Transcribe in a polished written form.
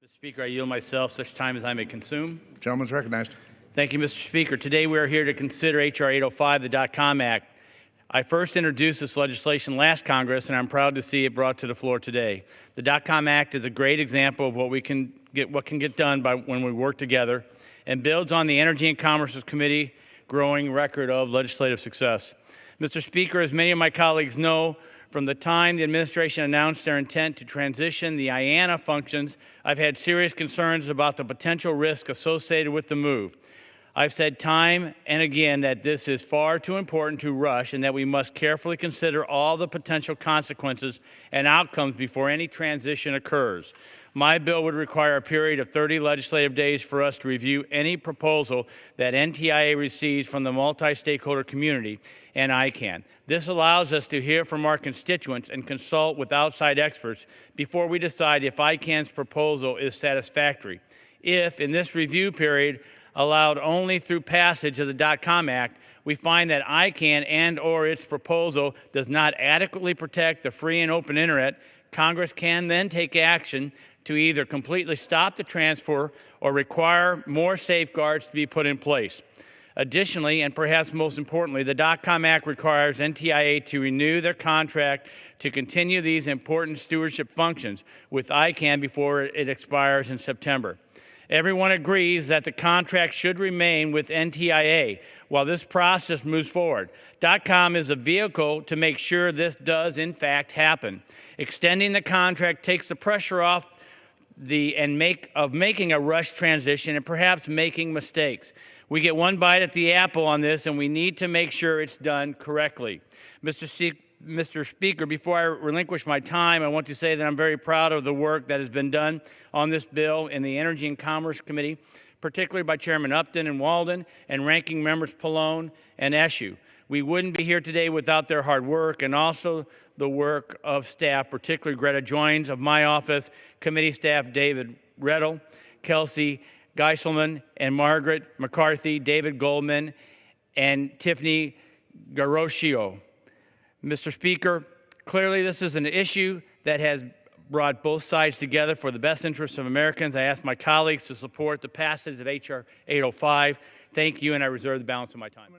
Mr. Speaker, I yield myself such time as I may consume. The gentleman is recognized. Thank you, Mr. Speaker. Today we are here to consider H.R. 805, the DOTCOM Act. I first introduced this legislation last Congress, and I'm proud to see it brought to the floor today. The DOTCOM Act is a great example of what can get done when we work together, and builds on the Energy and Commerce Committee growing record of legislative success. Mr. Speaker, as many of my colleagues know, from the time the administration announced their intent to transition the IANA functions, I've had serious concerns about the potential risk associated with the move. I've said time and again that this is far too important to rush and that we must carefully consider all the potential consequences and outcomes before any transition occurs. My bill would require a period of 30 legislative days for us to review any proposal that NTIA receives from the multi-stakeholder community and ICANN. This allows us to hear from our constituents and consult with outside experts before we decide if ICANN's proposal is satisfactory. If, in this review period, allowed only through passage of the DOTCOM Act, we find that ICANN and/or its proposal does not adequately protect the free and open internet, Congress can then take action to either completely stop the transfer or require more safeguards to be put in place. Additionally, and perhaps most importantly, the DOTCOM Act requires NTIA to renew their contract to continue these important stewardship functions with ICANN before it expires in September. Everyone agrees that the contract should remain with NTIA while this process moves forward. DOTCOM is a vehicle to make sure this does in fact happen. Extending the contract takes the pressure off making a rushed transition and perhaps making mistakes. We get one bite at the apple on this, and we need to make sure it's done correctly. Mr. Speaker, before I relinquish my time, I want to say that I'm very proud of the work that has been done on this bill in the Energy and Commerce Committee, particularly by Chairman Upton and Walden and Ranking Members Pallone and Eshoo. We wouldn't be here today without their hard work and also the work of staff, particularly Greta Joins of my office, committee staff David Rettel, Kelsey Geiselman, and Margaret McCarthy, David Goldman, and Tiffany Garoshio. Mr. Speaker, clearly this is an issue that has brought both sides together for the best interests of Americans. I ask my colleagues to support the passage of H.R. 805. Thank you, and I reserve the balance of my time.